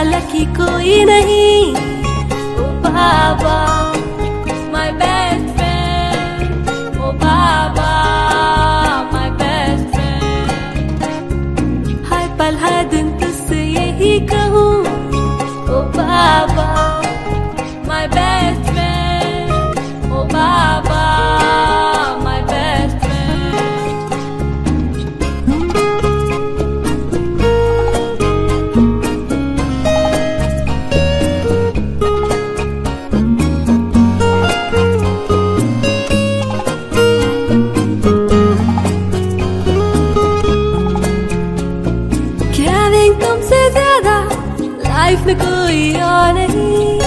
Lucky कोई नहीं, ओ बाबा माय बेस्ट फ्रेंड, ओ बाबा माय बेस्ट फ्रेंड। हर पल हर दिन तुझसे यही कहूँ, ओ बाबा माय बेस्ट फ्रेंड, ओ बाबा माय बेस्ट फ्रेंड। तुमसे ज्यादा लाइफ में कोई और नहीं,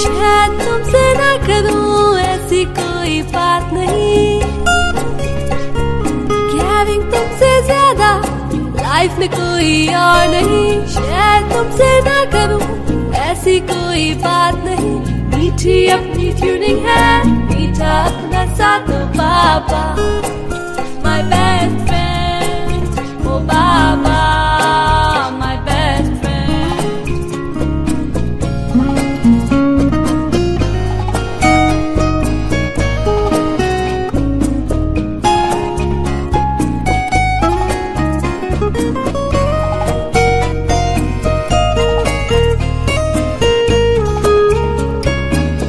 शायद तुमसे ना करूं ऐसी कोई बात नहीं। कैरिंग तुमसे ज्यादा लाइफ में कोई और नहीं, शायद तुमसे ना करूं ऐसी कोई बात नहीं। मीठी अपनी ट्यूनिंग है, मीठा अपना साथ, बाबा माय बेस्ट फ्रेंड, ओ बाबा माय बेस्ट फ्रेंड।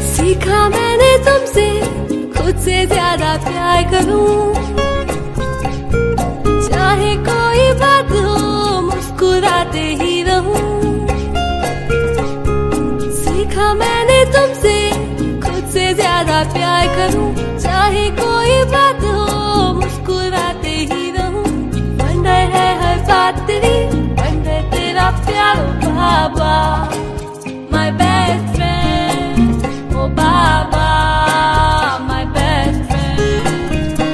सीखा मैंने तुमसे खुद से ज्यादा प्यार करूं, चाहे कोई बात हो मुस्कुराते ही रहूं। सीखा मैंने तुमसे खुद से ज्यादा प्यार करूं, चाहे कोई बात हो मुस्कुराते ही रहूं। वंडर है हर बात तेरी, वंडर तेरा प्यार, ओ बाबा माय बेस्ट फ्रेंड, ओ बाबा माय बेस्ट फ्रेंड।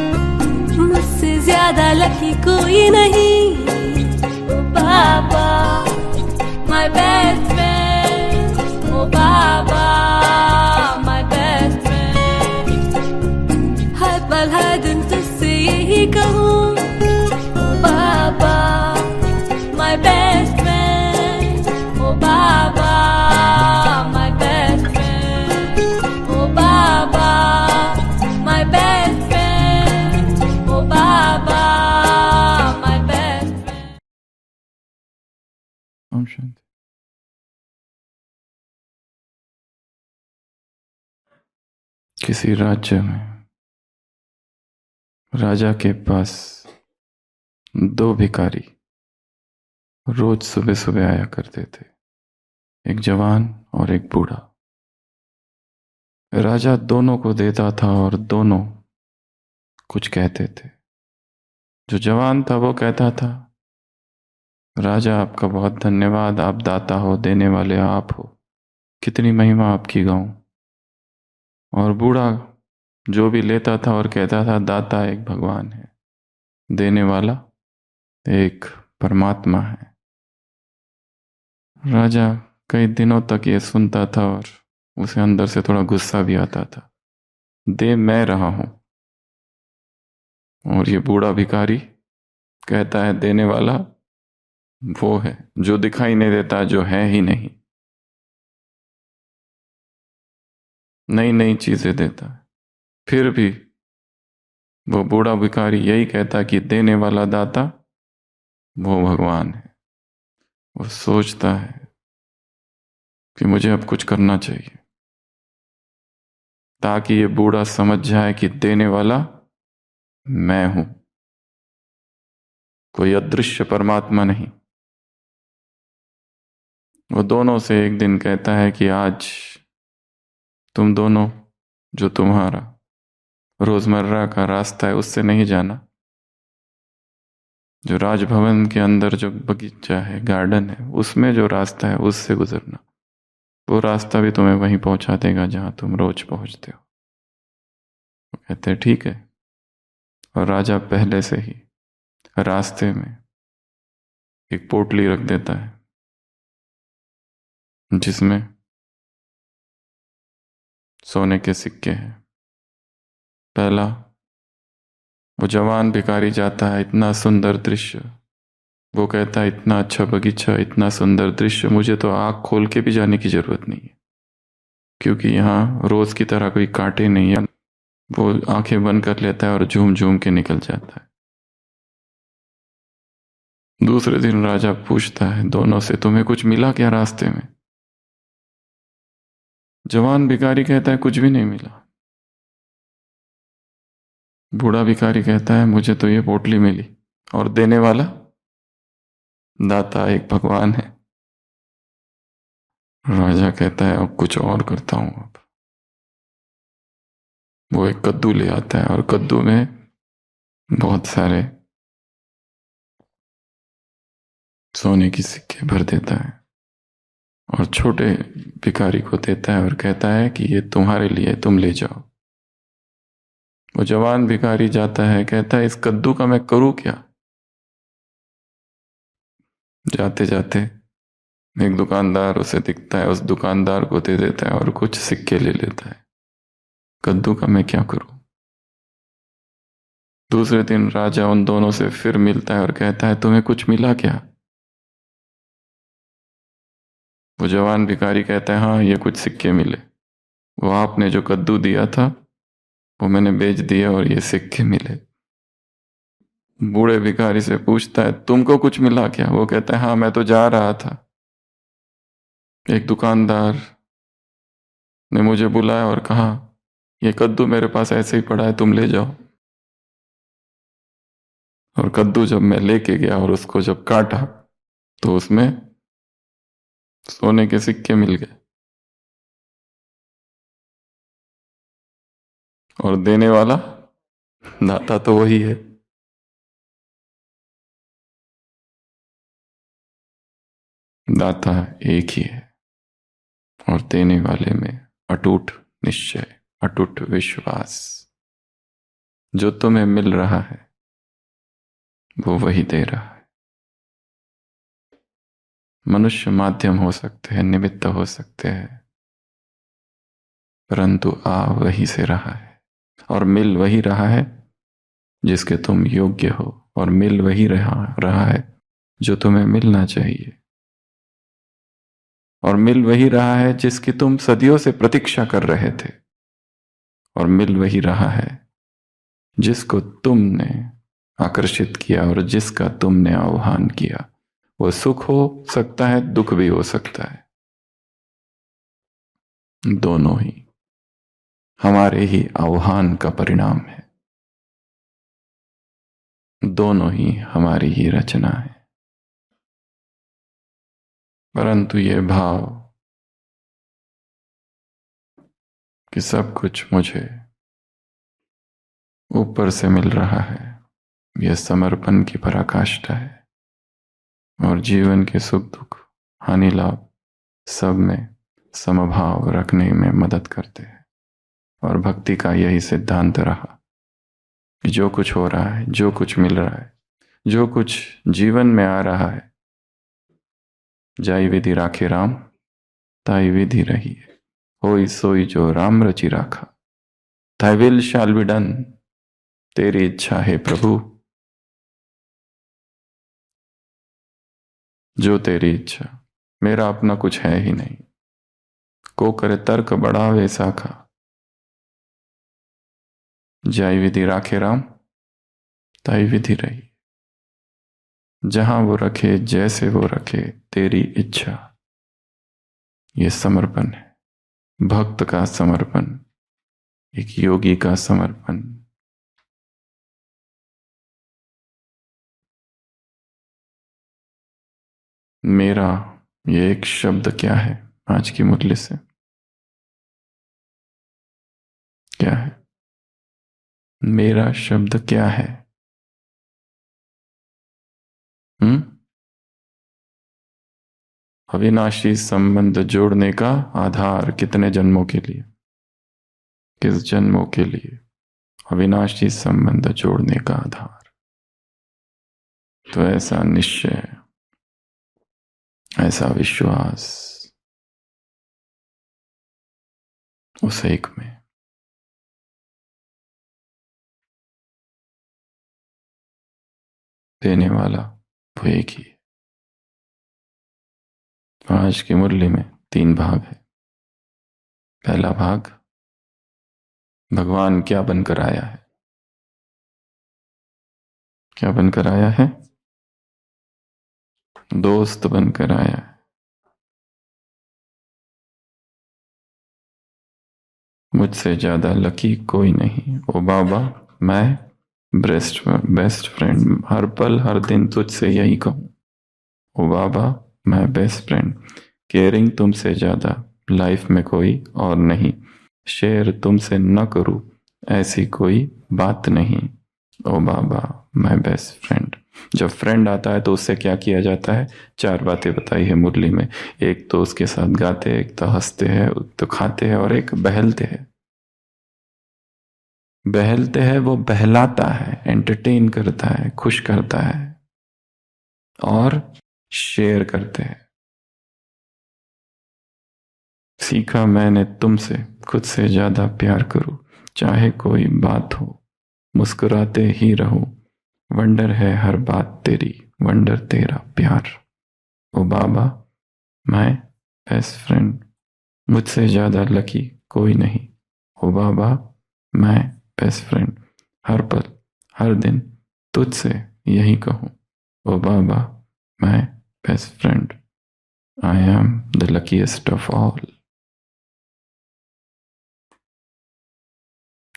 मुझसे ज्यादा लकी कोई नहीं, ओ बाबा माय बेस्ट फ्रेंड, ओ बाबा माय बेस्ट फ्रेंड। हर पल हर दिन तुझसे यही कहूँ, ओ बाबा माय बेस्ट फ्रेंड, ओ बाबा माय बेस्ट फ्रेंड, ओ बाबा माय बेस्ट फ्रेंड, ओ बाबा माय बेस्ट फ्रेंड। ओम शांति। किसी राज्य में राजा के पास दो भिखारी रोज सुबह सुबह आया करते थे, एक जवान और एक बूढ़ा। राजा दोनों को देता था और दोनों कुछ कहते थे। जो जवान था वो कहता था, राजा आपका बहुत धन्यवाद, आप दाता हो, देने वाले आप हो, कितनी महिमा आपकी गाऊं। और बूढ़ा जो भी लेता था और कहता था, दाता एक भगवान है, देने वाला एक परमात्मा है। राजा कई दिनों तक ये सुनता था और उसे अंदर से थोड़ा गुस्सा भी आता था। दे मैं रहा हूं और ये बूढ़ा भिखारी कहता है, देने वाला वो है जो दिखाई नहीं देता, जो है ही नहीं, नई नई चीजें देता है। फिर भी वो बूढ़ा भिखारी यही कहता कि देने वाला दाता वो भगवान है। वो सोचता है कि मुझे अब कुछ करना चाहिए ताकि ये बूढ़ा समझ जाए कि देने वाला मैं हूं, कोई अदृश्य परमात्मा नहीं। वो दोनों से एक दिन कहता है कि आज तुम दोनों जो तुम्हारा रोजमर्रा का रास्ता है उससे नहीं जाना, जो राजभवन के अंदर जो बगीचा है, गार्डन है, उसमें जो रास्ता है उससे गुजरना। वो रास्ता भी तुम्हें वहीं पहुंचा देगा जहां तुम रोज पहुंचते हो। वो कहते हैं ठीक है। और राजा पहले से ही रास्ते में एक पोटली रख देता है जिसमें सोने के सिक्के हैं। पहला, वो जवान भिखारी जाता है, इतना सुंदर दृश्य, वो कहता है इतना अच्छा बगीचा, इतना सुंदर दृश्य, मुझे तो आँख खोल के भी जाने की जरूरत नहीं है, क्योंकि यहाँ रोज की तरह कोई कांटे नहीं है। वो आंखें बंद कर लेता है और झूम झूम के निकल जाता है। दूसरे दिन राजा पूछता है दोनों से, तुम्हें कुछ मिला क्या रास्ते में? जवान भिखारी कहता है कुछ भी नहीं मिला। बूढ़ा भिखारी कहता है मुझे तो ये पोटली मिली, और देने वाला दाता एक भगवान है। राजा कहता है अब कुछ और करता हूं। अब वो एक कद्दू ले आता है और कद्दू में बहुत सारे सोने की सिक्के भर देता है और छोटे भिखारी को देता है और कहता है कि ये तुम्हारे लिए, तुम ले जाओ। वो जवान भिखारी जाता है, कहता है इस कद्दू का मैं करूं क्या? जाते जाते एक दुकानदार उसे दिखता है, उस दुकानदार को दे देता है और कुछ सिक्के ले लेता है। कद्दू का मैं क्या करूं? दूसरे दिन राजा उन दोनों से फिर मिलता है और कहता है तुम्हें कुछ मिला क्या? वो जवान भिखारी कहता है हाँ, ये कुछ सिक्के मिले, वो आपने जो कद्दू दिया था वो मैंने बेच दिया और ये सिक्के मिले। बूढ़े भिखारी से पूछता है तुमको कुछ मिला क्या? वो कहता है हाँ, मैं तो जा रहा था, एक दुकानदार ने मुझे बुलाया और कहा ये कद्दू मेरे पास ऐसे ही पड़ा है, तुम ले जाओ। और कद्दू जब मैं लेके गया और उसको जब काटा तो उसमें सोने के सिक्के मिल गए, और देने वाला दाता तो वही है। दाता एक ही है और देने वाले में अटूट निश्चय, अटूट विश्वास। जो तुम्हें मिल रहा है वो वही दे रहा है। मनुष्य माध्यम हो सकते हैं, निमित्त हो सकते हैं, परंतु आ वही से रहा है और मिल वही रहा है जिसके तुम योग्य हो, और मिल वही रहा है जो तुम्हें मिलना चाहिए, और मिल वही रहा है जिसकी तुम सदियों से प्रतीक्षा कर रहे थे, और मिल वही रहा है जिसको तुमने आकर्षित किया और जिसका तुमने आह्वान किया। वो सुख हो सकता है, दुख भी हो सकता है, दोनों ही हमारे ही आह्वान का परिणाम है, दोनों ही हमारी ही रचना है। परंतु ये भाव कि सब कुछ मुझे ऊपर से मिल रहा है, यह समर्पण की पराकाष्ठा है, और जीवन के सुख दुख, हानि लाभ सब में समभाव रखने में मदद करते हैं। और भक्ति का यही सिद्धांत रहा कि जो कुछ हो रहा है, जो कुछ मिल रहा है, जो कुछ जीवन में आ रहा है, जाई विधि राखे राम, ताई विधि रही है, होई सोई जो राम रचि राखा, ताई विल शैल बी डन, तेरी इच्छा है प्रभु, जो तेरी इच्छा, मेरा अपना कुछ है ही नहीं। को करे तर्क बढ़ावे साखा, जाई विधि राखे राम, ताई विधि रही। जहां वो रखे, जैसे वो रखे, तेरी इच्छा, ये समर्पण है, भक्त का समर्पण, एक योगी का समर्पण। मेरा ये एक शब्द क्या है आज की मुरली से? क्या है मेरा शब्द? क्या है? अविनाशी संबंध जोड़ने का आधार कितने जन्मों के लिए, किस जन्मों के लिए? अविनाशी संबंध जोड़ने का आधार तो ऐसा निश्चय, ऐसा विश्वास उस एक में। देने वाला वो एक ही है। आज की मुरली में 3 भाग है। पहला भाग, भगवान क्या बनकर आया है। क्या बनकर आया है? दोस्त बनकर आया है। मुझसे ज्यादा लकी कोई नहीं। ओ बाबा, मैं बेस्ट फ्रेंड, हर पल हर दिन तुझसे यही कहूं। ओ बाबा, मैं बेस्ट फ्रेंड, केयरिंग तुमसे ज्यादा लाइफ में कोई और नहीं। शेयर तुमसे न करूं ऐसी कोई बात नहीं। ओ बाबा, माय बेस्ट फ्रेंड। जब फ्रेंड आता है तो उससे क्या किया जाता है? 4 बातें बताई है मुरली में। एक तो उसके साथ गाते, एक तो हंसते हैं, एक तो खाते हैं, और एक बहलते हैं। बहलते हैं वो बहलाता है, एंटरटेन करता है, खुश करता है, और शेयर करते हैं। सीखा मैंने तुमसे खुद से ज्यादा प्यार करूं, चाहे कोई बात हो मुस्कुराते ही रहो। वंडर है हर बात तेरी, वंडर तेरा प्यार। ओ बाबा, मैं बेस्ट फ्रेंड, मुझसे ज्यादा लकी कोई नहीं। ओ बाबा, मैं बेस्ट फ्रेंड, हर पल हर दिन तुझसे यही कहूं। ओ बाबा, मैं best friend, I am the luckiest of all.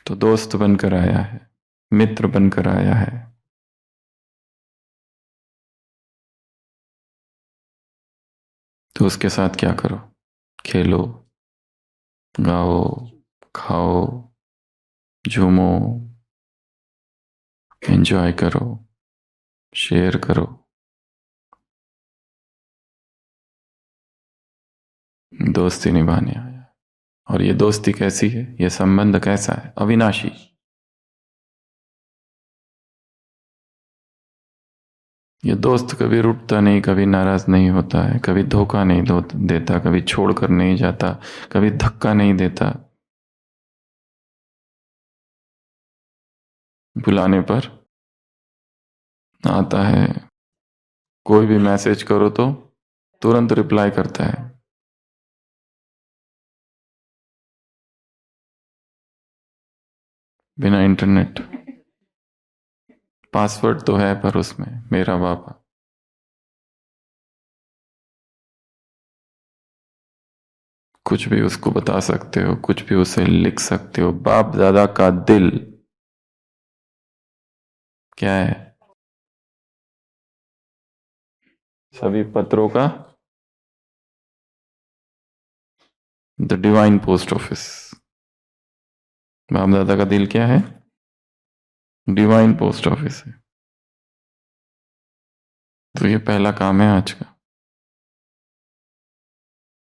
तो दोस्त बनकर आया है, मित्र बनकर आया है। तो उसके साथ क्या करो? खेलो, गाओ, खाओ, झूमो, एंजॉय करो, शेयर करो। दोस्ती निभाने आया। और ये दोस्ती कैसी है? ये संबंध कैसा है? अविनाशी। ये दोस्त कभी रुठता नहीं, कभी नाराज नहीं होता है, कभी धोखा नहीं देता, कभी छोड़कर नहीं जाता, कभी धक्का नहीं देता। बुलाने पर आता है, कोई भी मैसेज करो तो तुरंत रिप्लाई करता है। बिना इंटरनेट, पासवर्ड तो है पर उसमें मेरा बाबा। कुछ भी उसको बता सकते हो, कुछ भी उसे लिख सकते हो। बाप दादा का दिल क्या है? सभी पत्रों का द डिवाइन पोस्ट ऑफिस। बाप दादा का दिल क्या है? डिवाइन पोस्ट ऑफिस है। तो ये पहला काम है आज का।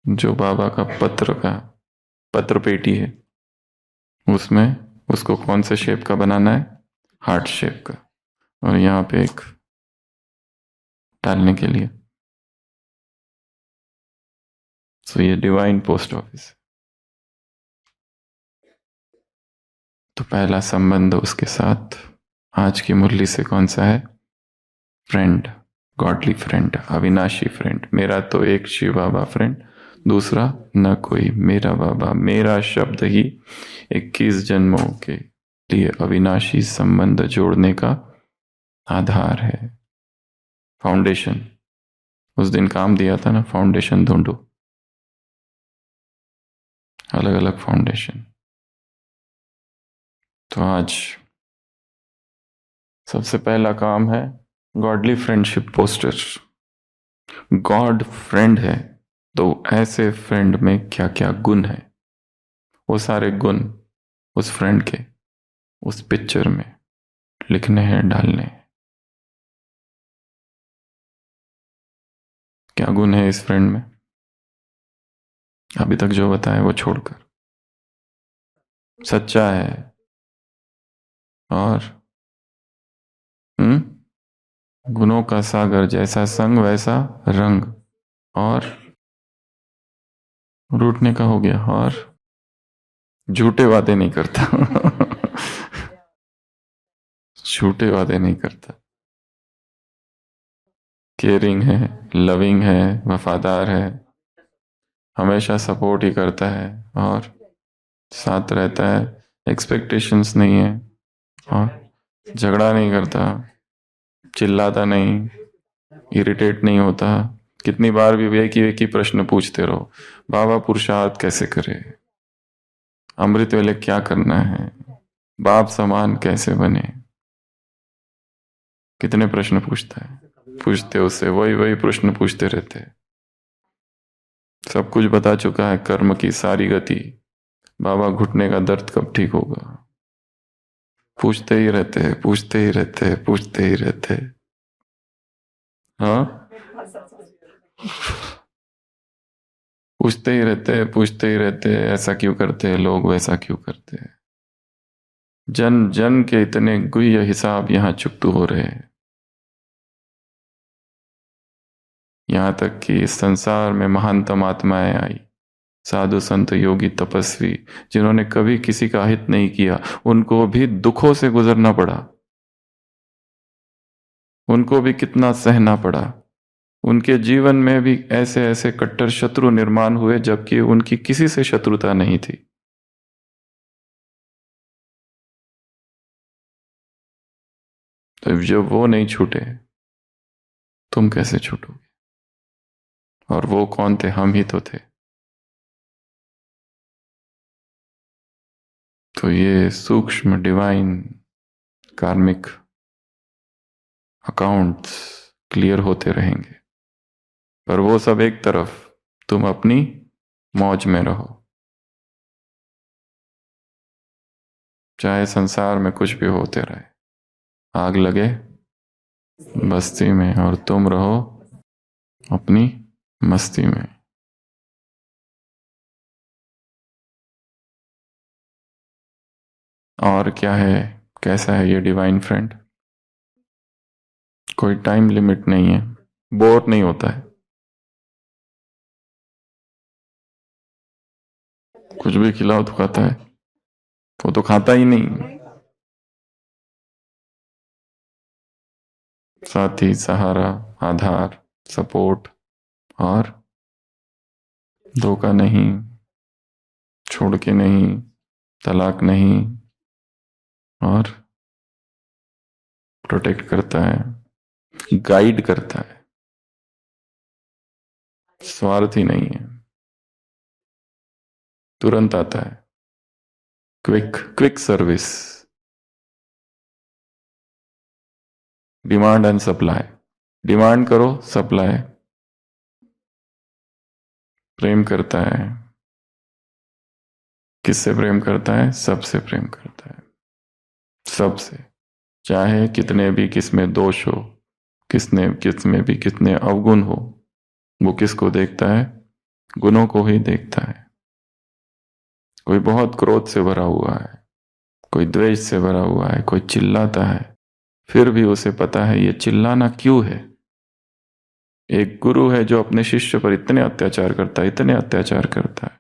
जो बाबा का पत्र पेटी है, उसमें उसको कौन से शेप का बनाना है? हार्ट शेप का। और यहाँ पे एक डालने के लिए। तो ये डिवाइन पोस्ट ऑफिस। तो पहला संबंध उसके साथ आज की मुरली से कौन सा है? फ्रेंड, गॉडली फ्रेंड, अविनाशी फ्रेंड। मेरा तो एक शिव बाबा फ्रेंड, दूसरा न कोई। मेरा बाबा, मेरा शब्द ही 21 जन्मों के लिए अविनाशी संबंध जोड़ने का आधार है। फाउंडेशन, उस दिन काम दिया था ना, फाउंडेशन ढूंढो, अलग अलग फाउंडेशन। तो आज सबसे पहला काम है godly friendship poster. God friend है तो ऐसे फ्रेंड में क्या क्या गुण है, वो सारे गुण उस फ्रेंड के उस पिक्चर में लिखने हैं, डालने हैं। क्या गुण है इस फ्रेंड में? अभी तक जो बताया वो छोड़कर। सच्चा है, और गुणों का सागर, जैसा संग वैसा रंग, और रूठने का हो गया, और झूठे वादे नहीं करता। झूठे वादे नहीं करता, केयरिंग है, लविंग है, वफादार है, हमेशा सपोर्ट ही करता है और साथ रहता है, एक्सपेक्टेशंस नहीं है, और झगड़ा नहीं करता, चिल्लाता नहीं, इरिटेट नहीं होता। कितनी बार भी एक ही प्रश्न पूछते रहो, बाबा पुरुषार्थ कैसे करे, अमृत वेले क्या करना है, बाप समान कैसे बने, कितने प्रश्न पूछता है, पूछते उससे वही वही प्रश्न पूछते रहते। सब कुछ बता चुका है, कर्म की सारी गति, बाबा घुटने का दर्द कब ठीक होगा, पूछते ही रहते, पूछते ही रहते, पूछते ही रहते। हाँ, पूछते ही रहते, पूछते ही रहते, ऐसा क्यों करते लोग, वैसा क्यों करते। जन जन के इतने गुह्य हिसाब यहाँ चुकतू हो रहे हैं। यहाँ तक कि इस संसार में महानतम आत्माएं आई, साधु संत योगी तपस्वी, जिन्होंने कभी किसी का हित नहीं किया, उनको भी दुखों से गुजरना पड़ा, उनको भी कितना सहना पड़ा। उनके जीवन में भी ऐसे ऐसे कट्टर शत्रु निर्माण हुए, जबकि उनकी किसी से शत्रुता नहीं थी। तो जब वो नहीं छूटे, तुम कैसे छूटोगे? और वो कौन थे? हम ही तो थे। तो ये सूक्ष्म डिवाइन कार्मिक अकाउंट्स क्लियर होते रहेंगे, पर वो सब एक तरफ, तुम अपनी मौज में रहो। चाहे संसार में कुछ भी होते रहे, आग लगे बस्ती में और तुम रहो अपनी मस्ती में। और क्या है, कैसा है ये डिवाइन फ्रेंड? कोई टाइम लिमिट नहीं है, बोर नहीं होता है, कुछ भी खिलाओ तो खाता है, वो तो खाता ही नहीं। साथी, सहारा, आधार, सपोर्ट, और धोखा नहीं, छोड़ के नहीं, तलाक नहीं, और प्रोटेक्ट करता है, गाइड करता है, स्वार्थी नहीं है, तुरंत आता है, quick quick service, demand and supply, demand करो, सप्लाई। प्रेम करता है, किससे प्रेम करता है? सबसे प्रेम करता है, सबसे, चाहे कितने भी किसमें दोष हो, किसमें भी कितने अवगुण हो, वो किसको देखता है? गुणों को ही देखता है। कोई बहुत क्रोध से भरा हुआ है, कोई द्वेष से भरा हुआ है, कोई चिल्लाता है, फिर भी उसे पता है ये चिल्लाना क्यों है। एक गुरु है जो अपने शिष्य पर इतने अत्याचार करता है, इतने अत्याचार करता है,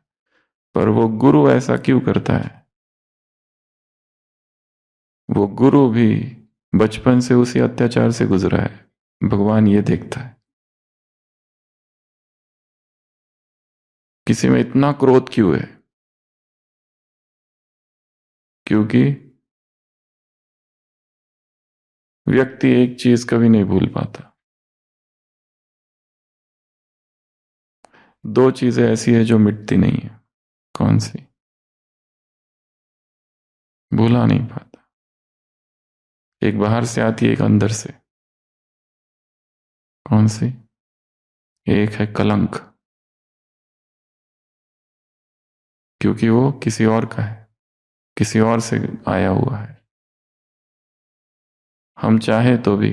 पर वो गुरु ऐसा क्यों करता है? वो गुरु भी बचपन से उसी अत्याचार से गुजरा है, भगवान ये देखता है। किसी में इतना क्रोध क्यों है? क्योंकि व्यक्ति एक चीज कभी नहीं भूल पाता। दो चीजें ऐसी है जो मिटती नहीं है। कौन सी? भूला नहीं पाता। एक बाहर से आती है, एक अंदर से। कौन सी? एक है कलंक, क्योंकि वो किसी और का है, किसी और से आया हुआ है। हम चाहे तो भी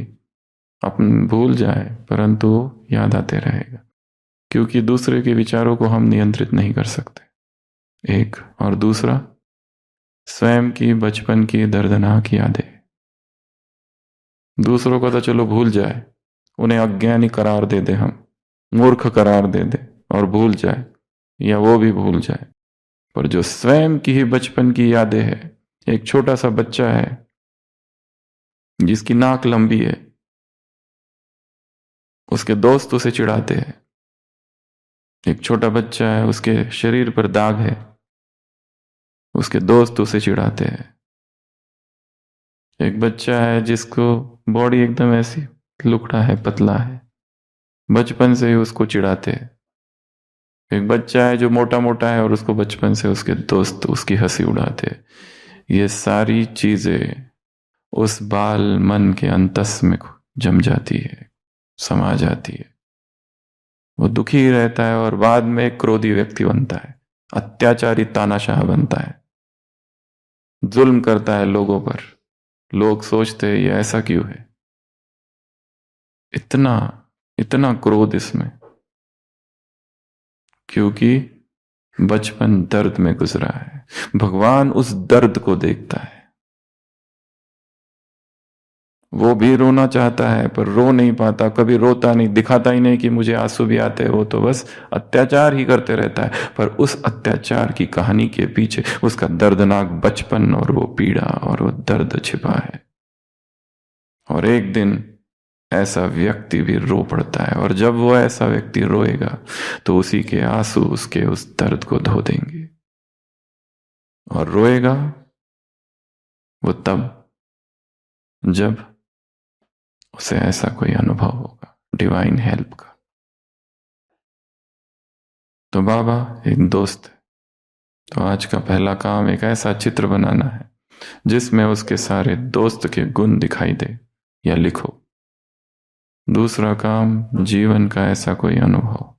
अपन भूल जाए, परंतु वो याद आते रहेगा, क्योंकि दूसरे के विचारों को हम नियंत्रित नहीं कर सकते। एक, और दूसरा, स्वयं की बचपन की दर्दनाक यादें, दूसरों को तो चलो भूल जाए, उन्हें अज्ञानी करार दे दे, हम मूर्ख करार दे दे और भूल जाए, या वो भी भूल जाए, पर जो स्वयं की ही बचपन की यादें है, एक छोटा सा बच्चा है जिसकी नाक लंबी है, उसके दोस्त उसे चिढ़ाते हैं। एक छोटा बच्चा है, उसके शरीर पर दाग है, उसके दोस्त उसे चिढ़ाते हैं। एक बच्चा है जिसको बॉडी एकदम ऐसी लुकड़ा है, पतला है, बचपन से ही उसको चिढ़ाते हैं। एक बच्चा है जो मोटा मोटा है और उसको बचपन से उसके दोस्त उसकी हंसी उड़ाते हैं। ये सारी चीजें उस बाल मन के अंतस में जम जाती है, समा जाती है। वो दुखी रहता है और बाद में एक क्रोधी व्यक्ति बनता है, अत्याचारी तानाशाह बनता है, जुल्म करता है लोगों पर। लोग सोचते हैं ये ऐसा क्यों है, इतना इतना क्रोध इसमें, क्योंकि बचपन दर्द में गुजरा है। भगवान उस दर्द को देखता है। वो भी रोना चाहता है पर रो नहीं पाता, कभी रोता नहीं, दिखाता ही नहीं कि मुझे आंसू भी आते हैं। वो तो बस अत्याचार ही करते रहता है, पर उस अत्याचार की कहानी के पीछे उसका दर्दनाक बचपन और वो पीड़ा और वो दर्द छिपा है। और एक दिन ऐसा व्यक्ति भी रो पड़ता है, और जब वो ऐसा व्यक्ति रोएगा तो उसी के आंसू उसके उस दर्द को धो देंगे। और रोएगा वो तब जब उसे ऐसा कोई अनुभव होगा डिवाइन हेल्प का। तो बाबा एक दोस्त है, तो आज का पहला काम एक ऐसा चित्र बनाना है जिसमें उसके सारे दोस्त के गुण दिखाई दे या लिखो। दूसरा काम जीवन का ऐसा कोई अनुभव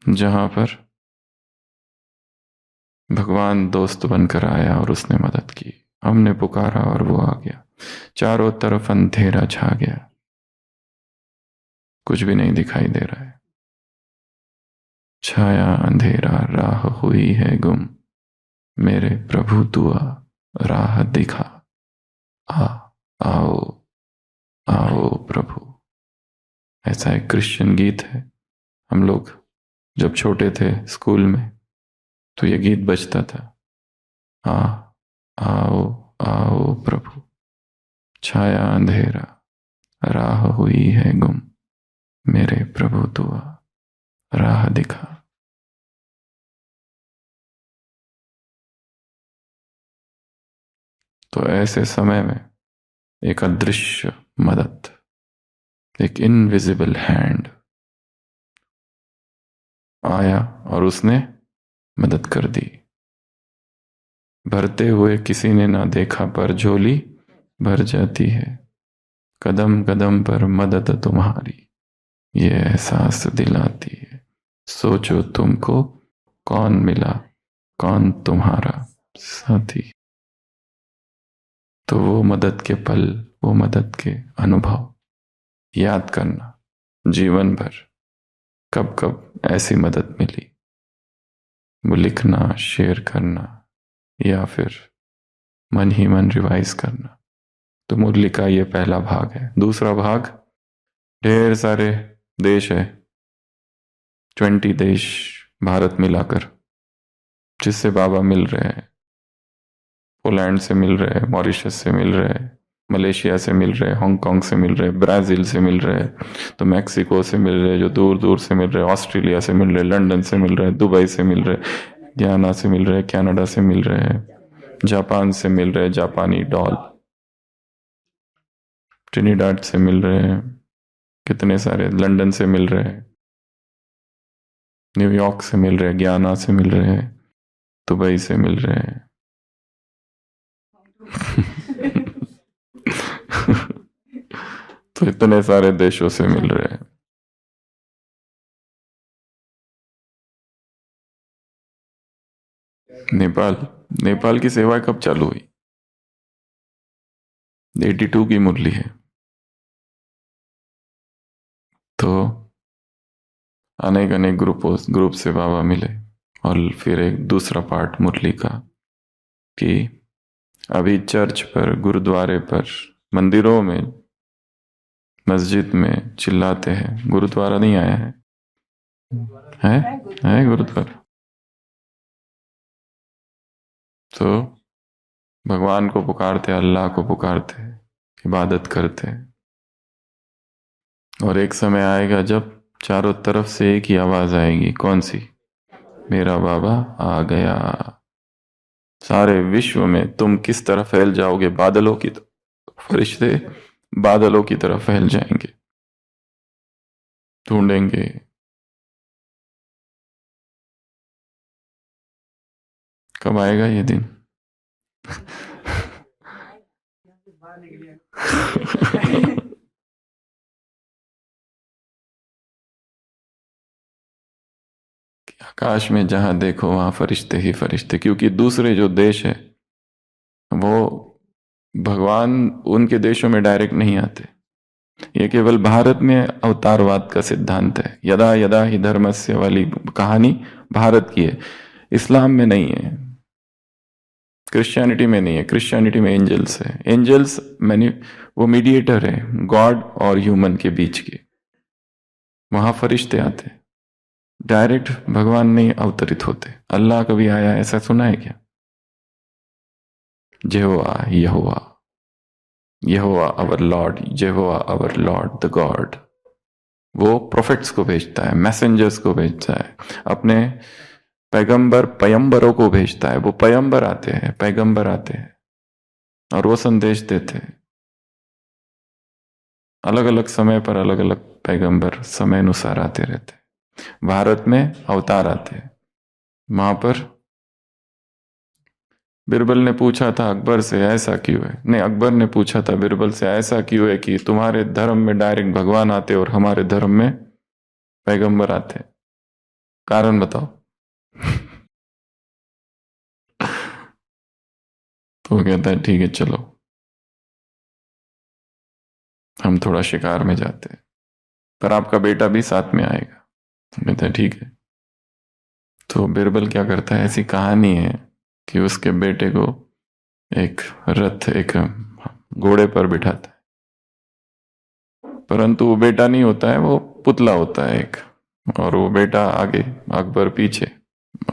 जहां पर भगवान दोस्त बनकर आया और उसने मदद की, हमने पुकारा और वो आ गया। चारों तरफ अंधेरा छा गया, कुछ भी नहीं दिखाई दे रहा है, छाया अंधेरा, राह हुई है गुम, मेरे प्रभु तू आ, राह दिखा, आओ आओ प्रभु। ऐसा एक क्रिश्चियन गीत है। हम लोग जब छोटे थे स्कूल में तो ये गीत बजता था, आओ आओ प्रभु, छाया अंधेरा, राह हुई है गुम, मेरे प्रभु तू आ, राह दिखा। तो ऐसे समय में एक अदृश्य मदद, एक इनविजिबल हैंड आया और उसने मदद कर दी। भरते हुए किसी ने ना देखा पर झोली भर जाती है, कदम कदम पर मदद तुम्हारी ये एहसास दिलाती है। सोचो तुमको कौन मिला, कौन तुम्हारा साथी। तो वो मदद के पल, वो मदद के अनुभव याद करना जीवन भर, कब कब ऐसी मदद मिली, वो लिखना, शेयर करना या फिर मन ही मन रिवाइज करना। तो मुरली का ये पहला भाग है। दूसरा भाग, ढेर सारे देश है, 20 देश भारत मिलाकर, जिससे बाबा मिल रहे हैं। पोलैंड से मिल रहे हैं, मॉरिशस से मिल रहे हैं, मलेशिया से मिल रहे, हांगकांग से मिल रहे, ब्राज़ील से मिल रहे, तो मैक्सिको से मिल रहे, जो दूर दूर से मिल रहे, ऑस्ट्रेलिया से मिल रहे, लंदन से मिल रहे, दुबई से मिल रहे, गयाना से मिल रहे, कनाडा से मिल रहे, जापान से मिल रहे, जापानी डॉल, ट्रिनिडाड से मिल रहे हैं, कितने सारे, लंदन से मिल रहे, न्यूयॉर्क से मिल रहे, गयाना से मिल रहे, दुबई से मिल रहे तो इतने सारे देशों से मिल रहे हैं। नेपाल की सेवा कब चालू हुई? 82 की मुरली है। तो अनेक अनेक ग्रुप से बाबा मिले, और फिर एक दूसरा पार्ट मुरली का कि अभी चर्च पर, गुरुद्वारे पर मंदिरों में, मस्जिद में चिल्लाते हैं, गुरुद्वारा नहीं आया है? है गुरुद्वारा। तो भगवान को पुकारते, अल्लाह को पुकारते, इबादत करते, और एक समय आएगा जब चारों तरफ से एक ही आवाज आएगी। कौन सी? मेरा बाबा आ गया। सारे विश्व में तुम किस तरह फैल जाओगे? बादलों की तरह। फरिश्ते बादलों की तरह फैल जाएंगे, ढूंढेंगे। कब आएगा ये दिन? आकाश में जहां देखो वहां फरिश्ते ही फरिश्ते, क्योंकि दूसरे जो देश है वो भगवान उनके देशों में डायरेक्ट नहीं आते। ये केवल भारत में अवतारवाद का सिद्धांत है। यदा यदा ही धर्मस्य वाली कहानी भारत की है, इस्लाम में नहीं है, क्रिश्चियनिटी में नहीं है। क्रिश्चियनिटी में एंजल्स है। एंजल्स वो मीडिएटर है गॉड और ह्यूमन के बीच के। वहां फरिश्ते आते हैं, डायरेक्ट भगवान नहीं अवतरित होते। अल्लाह कभी आया ऐसा सुना है क्या? Jehovah Jehovah Jehovah our Lord, Jehovah our Lord the God. वो प्रोफेट्स को भेजता है, मैसेंजर्स को भेजता है, अपने पैगंबर पयंबरों को भेजता है। वो पयंबर आते हैं, पैगंबर आते हैं और वो संदेश देते हैं। अलग अलग समय पर अलग अलग पैगंबर समय अनुसार आते रहते हैं। भारत में अवतार आते हैं। वहां पर बिरबल ने पूछा था अकबर से ऐसा क्यों है, नहीं अकबर ने पूछा था बिरबल से ऐसा क्यों है कि तुम्हारे धर्म में डायरेक्ट भगवान आते और हमारे धर्म में पैगंबर आते, कारण बताओ। तो वो कहता है ठीक है चलो हम थोड़ा शिकार में जाते हैं, पर आपका बेटा भी साथ में आएगा। तो कहता है ठीक है। तो बिरबल क्या करता है, ऐसी कहानी है कि उसके बेटे को एक रथ, एक घोड़े पर बिठाता है, परंतु वो बेटा नहीं होता है, वो पुतला होता है एक, और वो बेटा आगे अकबर पीछे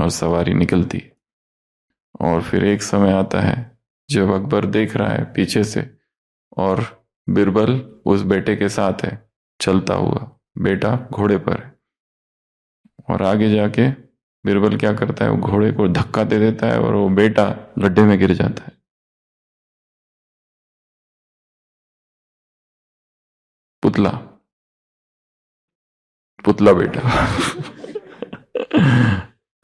और सवारी निकलती है। और फिर एक समय आता है जब अकबर देख रहा है पीछे से और बिरबल उस बेटे के साथ है चलता हुआ, बेटा घोड़े पर है, और आगे जाके बिरबल क्या करता है, वो घोड़े को धक्का दे देता है और वो बेटा गड्ढे में गिर जाता है। पुतला पुतला बेटा।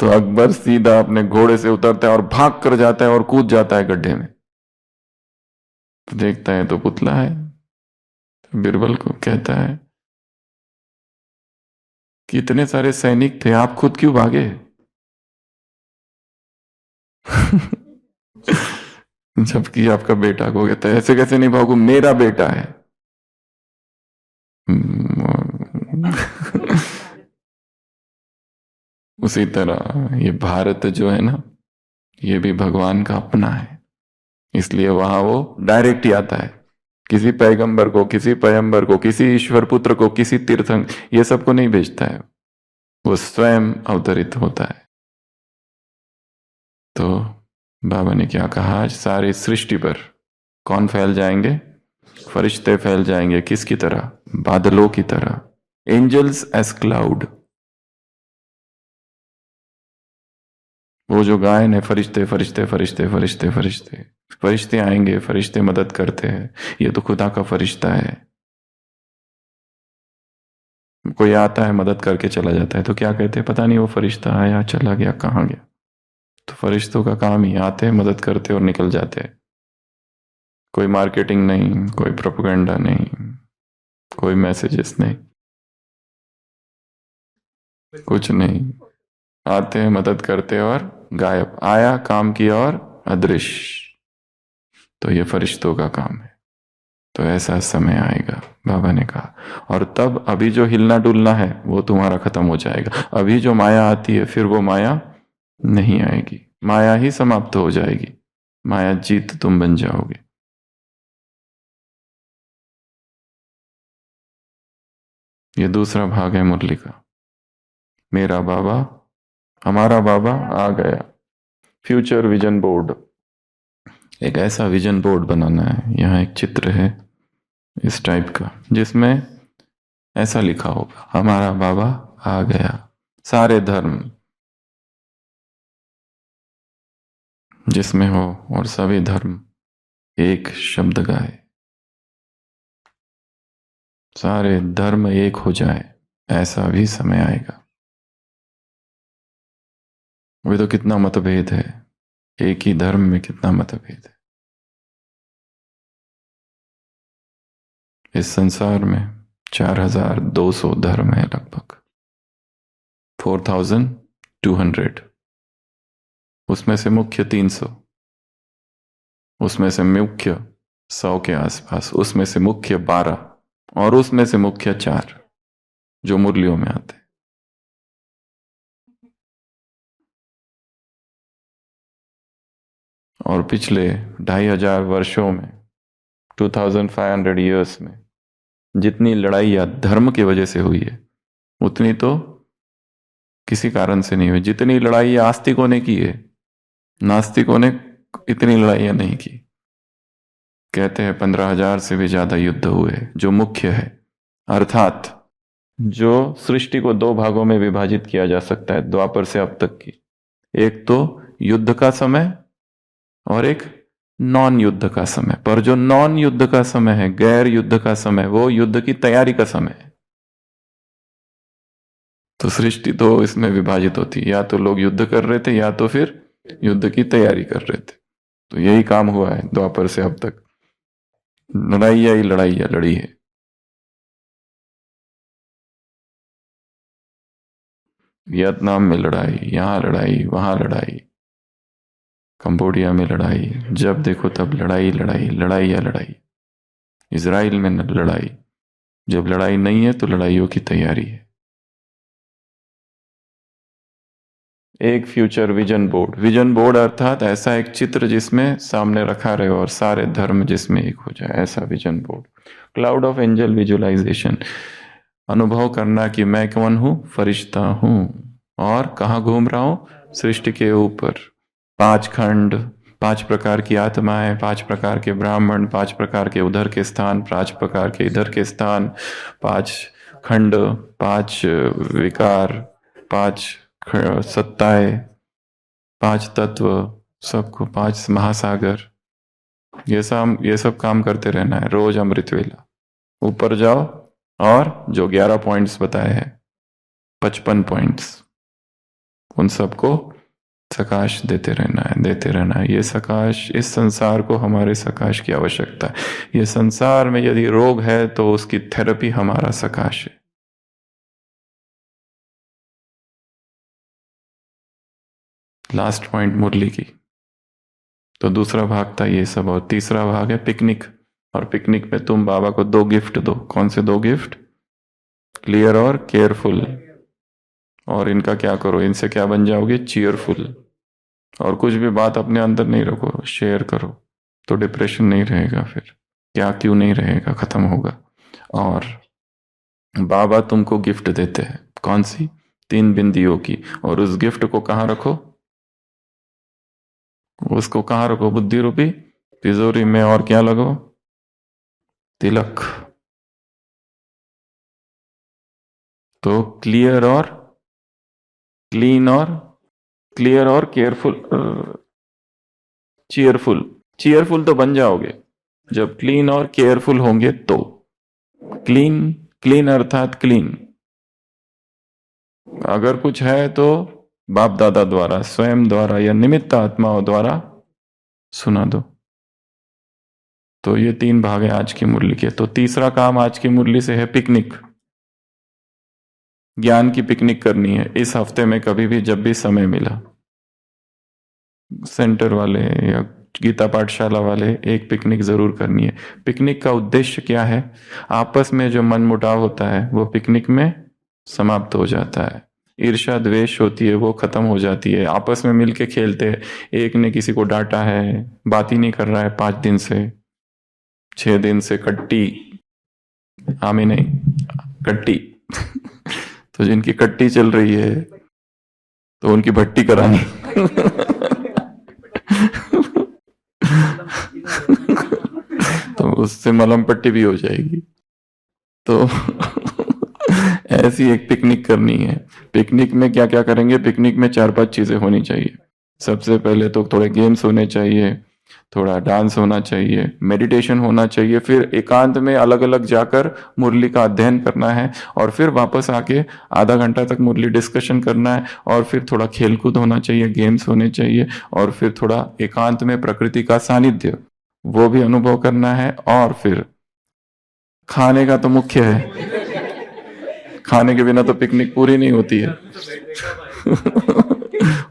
तो अकबर सीधा अपने घोड़े से उतरता है और भाग कर जाता है और कूद जाता है गड्ढे में। तो देखता है तो पुतला है। तो बिरबल को कहता है कि इतने सारे सैनिक थे, आप खुद क्यों भागे? जबकि आपका बेटा को कहता है ऐसे कैसे नहीं भागू, मेरा बेटा है। उसी तरह ये भारत जो है ना, ये भी भगवान का अपना है, इसलिए वहां वो डायरेक्ट ही आता है। किसी पैगंबर को, किसी पयंबर को, किसी ईश्वर पुत्र को, किसी तीर्थंक, ये सबको नहीं भेजता है, वो स्वयं अवतरित होता है। तो बाबा ने क्या कहा, आज सारी सृष्टि पर कौन फैल जाएंगे? फरिश्ते फैल जाएंगे। किसकी तरह? बादलों की तरह। Angels as cloud. वो जो गायन है, फरिश्ते फरिश्ते फरिश्ते फरिश्ते फरिश्ते फरिश्ते आएंगे, फरिश्ते मदद करते हैं। ये तो खुदा का फरिश्ता है। कोई आता है मदद करके चला जाता है तो क्या कहते हैं, पता नहीं वो फरिश्ता आया चला गया कहाँ गया। तो फरिश्तों का काम ही आते हैं, मदद करते और निकल जाते हैं। कोई मार्केटिंग नहीं, कोई प्रोपेगेंडा नहीं, कोई मैसेजेस नहीं, कुछ नहीं। आते हैं, मदद करते और गायब। आया, काम किया और अदृश्य। तो ये फरिश्तों का काम है। तो ऐसा समय आएगा, बाबा ने कहा, और तब अभी जो हिलना डुलना है वो तुम्हारा खत्म हो जाएगा। अभी जो माया आती है फिर वो माया नहीं आएगी, माया ही समाप्त हो जाएगी। माया जीत तुम बन जाओगे। ये दूसरा भाग है मुरली का। मेरा बाबा, हमारा बाबा आ गया। फ्यूचर विजन बोर्ड, एक ऐसा विजन बोर्ड बनाना है। यहाँ एक चित्र है इस टाइप का, जिसमें ऐसा लिखा होगा, हमारा बाबा आ गया। सारे धर्म जिसमें हो और सभी धर्म एक शब्द गाए, सारे धर्म एक हो जाए, ऐसा भी समय आएगा। अभी तो कितना मतभेद है, एक ही धर्म में कितना मतभेद है। इस संसार में 4200 धर्म है, लगभग 4200। उसमें से मुख्य 300, उसमें से मुख्य 100 के आसपास, उसमें से मुख्य 12 और उसमें से मुख्य 4 जो मुरलियों में आते हैं। और पिछले 2500 वर्षों में, 2500 ईयर्स में जितनी लड़ाइयाँ धर्म की वजह से हुई है, उतनी तो किसी कारण से नहीं हुई। जितनी लड़ाइयाँ आस्तिकों ने की है, नास्तिकों ने इतनी लड़ाइयाँ नहीं की। कहते हैं 15,000 से भी ज्यादा युद्ध हुए जो मुख्य है, अर्थात जो सृष्टि को 2 भागों में विभाजित किया जा सकता है द्वापर से अब तक की। एक तो युद्ध का समय और एक नॉन युद्ध का समय। पर जो नॉन युद्ध का समय है, गैर युद्ध का समय, वो युद्ध की तैयारी का समय है। तो सृष्टि तो इसमें विभाजित होती, या तो लोग युद्ध कर रहे थे या तो फिर युद्ध की तैयारी कर रहे थे। तो यही काम हुआ है द्वापर से अब तक, लड़ाइयाँ ही लड़ाइयाँ लड़ी है। वियतनाम में लड़ाई, यहां लड़ाई, वहां लड़ाई, कंबोडिया में लड़ाई, जब देखो तब लड़ाई लड़ाई लड़ाई या लड़ाई। इजराइल में लड़ाई, जब लड़ाई नहीं है तो लड़ाइयों की तैयारी है। एक future vision board, vision board अर्थात ऐसा एक चित्र जिसमें सामने रखा रहे और सारे धर्म जिसमें एक हो जाए, ऐसा vision board. Cloud of angel visualisation, अनुभव करना कि मैं कौन हूं, फरिश्ता हूं और कहां घूम रहा हूं, सृष्टि के ऊपर। 5 खंड, 5 प्रकार की आत्माएं, 5 प्रकार के ब्राह्मण, 5 प्रकार के उधर के स्थान, 5 प्रकार के इधर के स्थान, 5 खंड, 5 विकार, 5 सत्ताएं, 5 तत्व, सबको 5 महासागर। ये सब काम करते रहना है रोज अमृत वेला। ऊपर जाओ और जो 11 पॉइंट्स बताए हैं, 55 पॉइंट्स, उन सबको सकाश देते रहना है, देते रहना है। ये सकाश, इस संसार को हमारे सकाश की आवश्यकता है। ये संसार में यदि रोग है तो उसकी थेरेपी हमारा सकाश है। लास्ट पॉइंट मुरली की। तो दूसरा भाग था ये सब, और तीसरा भाग है पिकनिक। और पिकनिक में तुम बाबा को 2 गिफ्ट दो। कौन से 2 गिफ्ट? क्लियर और केयरफुल। और इनका क्या करो, इनसे क्या बन जाओगे? चीयरफुल। और कुछ भी बात अपने अंदर नहीं रखो, शेयर करो, तो डिप्रेशन नहीं रहेगा। फिर क्या क्यों नहीं रहेगा, खत्म होगा। और बाबा तुमको गिफ्ट देते हैं, कौन सी? 3 बिंदियों की। और उस गिफ्ट को कहाँ रखो? उसको कहाँ रखो? बुद्धि रूपी तिजोरी में। और क्या लगो? तिलक। तो क्लियर और क्लीन और क्लियर और केयरफुल, चीयरफुल। चीयरफुल तो बन जाओगे जब क्लीन और केयरफुल होंगे। तो क्लीन, क्लीन अर्थात क्लीन। अगर कुछ है तो बाप दादा द्वारा, स्वयं द्वारा या निमित्त आत्माओं द्वारा सुना दो। तो ये 3 भाग है आज की मुरली के। तो तीसरा काम आज की मुरली से है पिकनिक। ज्ञान की पिकनिक करनी है इस हफ्ते में, कभी भी जब भी समय मिला। सेंटर वाले या गीता पाठशाला वाले एक पिकनिक जरूर करनी है। पिकनिक का उद्देश्य क्या है? आपस में जो मनमुटाव होता है वो पिकनिक में समाप्त हो जाता है। ईर्ष्या द्वेष होती है वो खत्म हो जाती है। आपस में मिलके खेलते हैं। एक ने किसी को डांटा है, बात ही नहीं कर रहा है 5 दिन से, 6 दिन से, कट्टी आमी नहीं, कट्टी तो जिनकी कट्टी चल रही है तो उनकी भट्टी करानी तो उससे मलहम पट्टी भी हो जाएगी। तो ऐसी एक पिकनिक करनी है। पिकनिक में क्या क्या करेंगे? पिकनिक में 4-5 चीजें होनी चाहिए। सबसे पहले तो थोड़े गेम्स होने चाहिए, थोड़ा डांस होना चाहिए, मेडिटेशन होना चाहिए, फिर एकांत में अलग अलग जाकर मुरली का अध्ययन करना है, और फिर वापस आके आधा घंटा तक मुरली डिस्कशन करना है, और फिर थोड़ा खेलकूद होना चाहिए, गेम्स होने चाहिए, और फिर थोड़ा एकांत में प्रकृति का सानिध्य वो भी अनुभव करना है। और फिर खाने का तो मुख्य है, खाने के बिना तो पिकनिक पूरी नहीं होती है।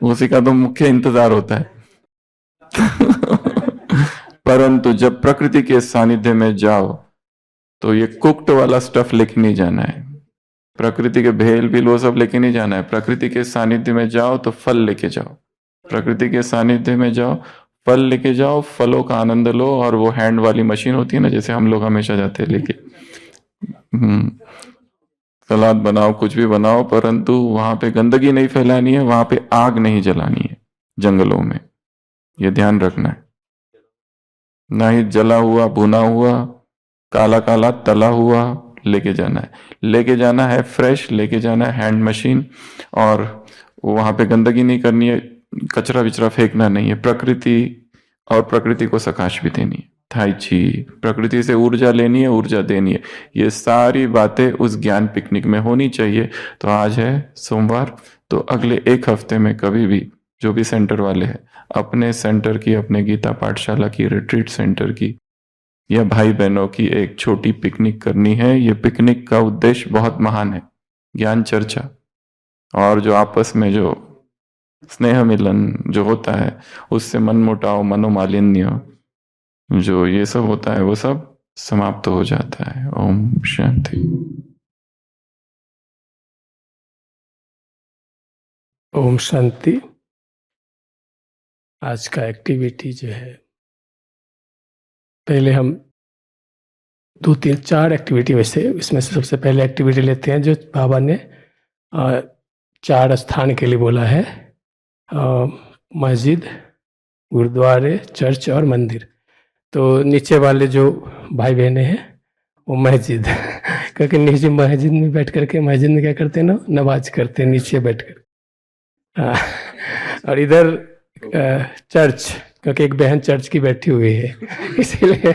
उसी का तो मुख्य इंतजार होता है। परंतु जब प्रकृति के सानिध्य में जाओ तो ये कुक्ड वाला स्टफ लेके नहीं जाना है, प्रकृति के भेल भी वो सब लेके नहीं जाना है। प्रकृति के सानिध्य में जाओ तो फल लेके जाओ, प्रकृति के सानिध्य में जाओ, फल लेके जाओ, फलों का आनंद लो। और वो हैंड वाली मशीन होती है ना, जैसे हम लोग हमेशा जाते हैं लेके, सलाद बनाओ, कुछ भी बनाओ, परंतु वहां पे गंदगी नहीं फैलानी है, वहां पे आग नहीं जलानी है जंगलों में, ये ध्यान रखना है। ना ही जला हुआ, भुना हुआ, काला काला तला हुआ लेके जाना है। लेके जाना है फ्रेश, लेके जाना है हैंड मशीन, और वहां पे गंदगी नहीं करनी है, कचरा विचरा फेंकना नहीं है। प्रकृति और प्रकृति को सकाश भी देनी है, थाई ची, प्रकृति से ऊर्जा लेनी है, ऊर्जा देनी है। ये सारी बातें उस ज्ञान पिकनिक में होनी चाहिए। तो आज है सोमवार, तो अगले एक हफ्ते में कभी भी जो भी सेंटर वाले हैं, अपने सेंटर की, अपने गीता पाठशाला की, रिट्रीट सेंटर की, या भाई बहनों की एक छोटी पिकनिक करनी है। ये पिकनिक का उद्देश्य बहुत महान है, ज्ञान चर्चा, और जो आपस में जो स्नेह मिलन जो होता है, उससे मन मुटाव, मनोमालिन्य जो ये सब होता है, वो सब समाप्त हो जाता है। ओम शांति। ओम शांति। आज का एक्टिविटी जो है, पहले हम 2-3-4 एक्टिविटी वैसे, इसमें से सबसे पहले एक्टिविटी लेते हैं जो बाबा ने 4 स्थान के लिए बोला है, मस्जिद, गुरुद्वारे, चर्च और मंदिर। तो नीचे वाले जो भाई बहने हैं वो मस्जिद क्योंकि नीचे मस्जिद में बैठ करके, मस्जिद में क्या करते हैं ना, नमाज करते हैं नीचे बैठ कर। और इधर चर्च, क्योंकि एक बहन चर्च की बैठी हुई है इसीलिए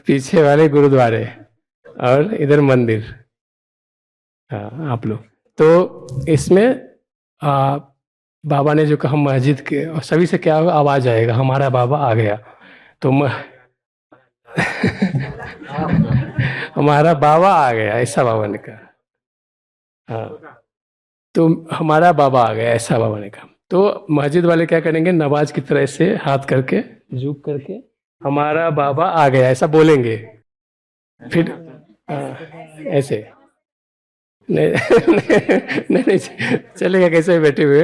पीछे वाले गुरुद्वारे और इधर मंदिर। हाँ, आप लोग तो इसमें बाबा ने जो कहा मस्जिद के, और सभी से क्या होगा, आवाज आएगा हमारा बाबा आ गया। तो हमारा बाबा आ गया, ऐसा बाबा ने कहा। हाँ, तो हमारा बाबा आ गया, ऐसा बाबा ने कहा। तो मस्जिद वाले क्या करेंगे, नमाज की तरह से हाथ करके, झुक करके, हमारा बाबा आ गया ऐसा बोलेंगे। फिर ऐसे नहीं चलेगा, कैसे बैठे हुए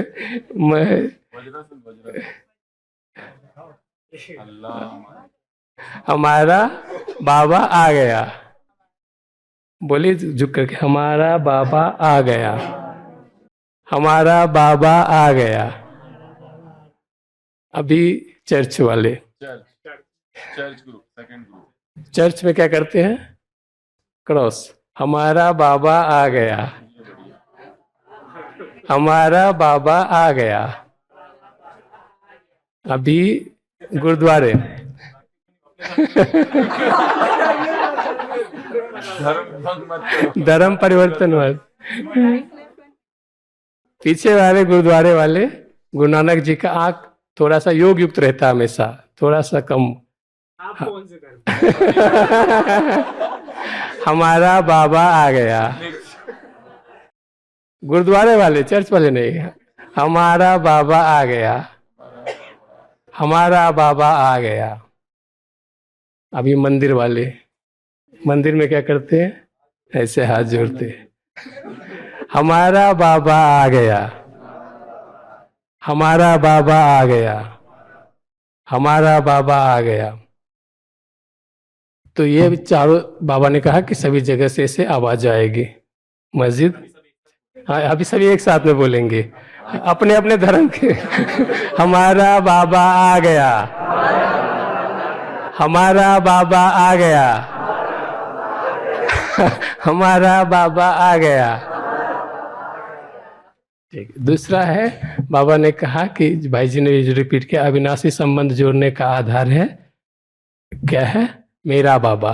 हमारा बाबा आ गया, बोलिए झुक करके, हमारा बाबा आ गया, हमारा बाबा आ गया। अभी चर्च वाले, church group, second group, church में क्या करते हैं, क्रॉस, हमारा बाबा आ गया, हमारा बाबा आ गया। अभी गुरुद्वारे धर्म परिवर्तन वाले, पीछे वाले गुरुद्वारे वाले, गुरु नानक जी का आंख थोड़ा सा योग युक्त रहता है हमेशा, थोड़ा सा कम। आप कौन से हमारा बाबा आ गया, गुरुद्वारे वाले, चर्च वाले नहीं, हमारा बाबा आ गया, हमारा बाबा आ गया। अभी मंदिर वाले, मंदिर में क्या करते हैं, ऐसे हाथ जोड़ते हैं, हमारा बाबा आ गया, हमारा बाबा आ गया, हमारा बाबा आ गया। तो ये चारों बाबा ने कहा कि सभी जगह से ऐसे आवाज आएगी। मस्जिद, हाँ अभी सभी एक साथ में बोलेंगे अपने अपने धर्म के। हमारा बाबा आ गया, हमारा बाबा आ गया, हमारा बाबा आ गया। ठीक, दूसरा है, बाबा ने कहा कि भाई जी ने रिपीट किया, अविनाशी संबंध जोड़ने का आधार है, क्या है? मेरा बाबा।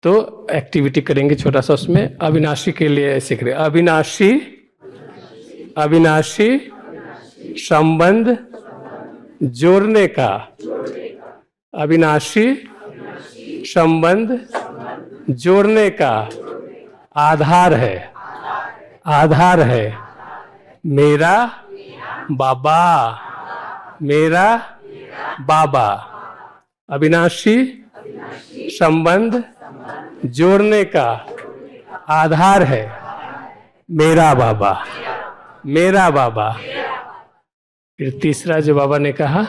तो एक्टिविटी करेंगे छोटा सा उसमें, अविनाशी के लिए ऐसे करें, अविनाशी, अविनाशी संबंध जोड़ने का, अविनाशी संबंध जोड़ने का आधार है, आधार है मेरा बाबा, मेरा बाबा। अविनाशी संबंध जोड़ने का आधार है मेरा बाबा, मेरा बाबा। फिर तीसरा जो बाबा ने कहा,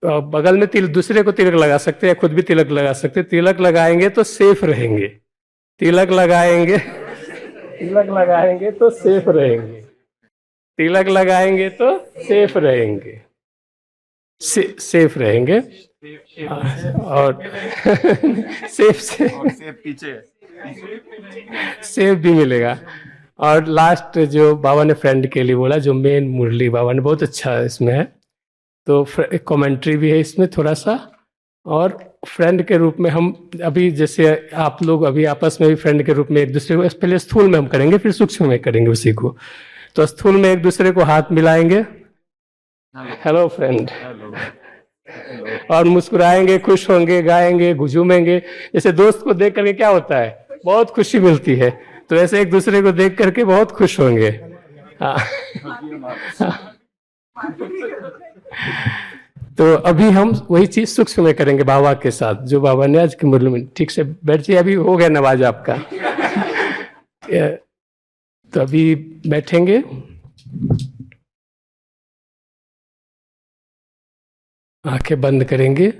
बगल में तिलक, दूसरे को तिलक लगा सकते हैं, खुद भी तिलक लगा सकते हैं। तिलक लगाएंगे तो सेफ रहेंगे, तिलक लगाएंगे, तिलक लगाएंगे तो सेफ रहेंगे, तिलक लगाएंगे तो सेफ रहेंगे, सेफ रहेंगे। और सेफ से पीछे सेफ भी मिलेगा। और लास्ट जो बाबा ने फ्रेंड के लिए बोला, जो मेन मुरली बाबा ने, बहुत अच्छा इसमें है, तो एक कमेंट्री भी है इसमें थोड़ा सा। और फ्रेंड के रूप में हम अभी, जैसे आप लोग अभी आपस में भी फ्रेंड के रूप में एक दूसरे को, पहले स्थूल में हम करेंगे फिर सूक्ष्म में करेंगे उसी को। तो स्थूल में एक दूसरे को हाथ मिलाएंगे, हेलो फ्रेंड, और मुस्कुराएंगे, खुश होंगे, गाएंगे, झूमेंगे। जैसे दोस्त को देख करके क्या होता है, बहुत खुशी मिलती है, तो ऐसे एक दूसरे को देख करके बहुत खुश होंगे। हाँ। तो अभी हम वही चीज सूक्ष्म में करेंगे बाबा के साथ, जो बाबा ने आज के मुरली में। ठीक से बैठ जाइए, अभी हो गया नवाज आपका। तो अभी बैठेंगे, आंखें बंद करेंगे,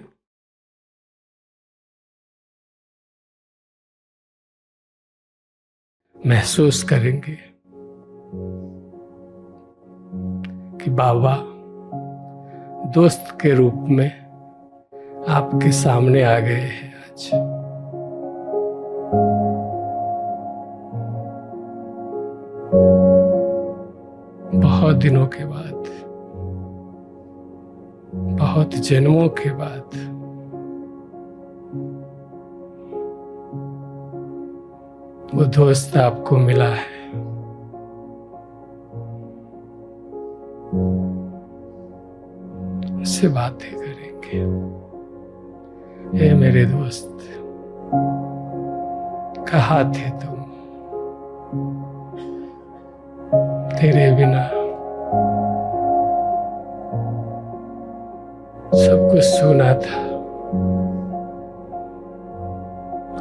महसूस करेंगे कि बाबा दोस्त के रूप में आपके सामने आ गए हैं आज। बहुत दिनों के बाद, बहुत जन्मों के बाद वो दोस्त आपको मिला है। उससे बातें करेंगे, ए मेरे दोस्त, कहाँ थे तुम? तेरे बिना सब कुछ सुना था,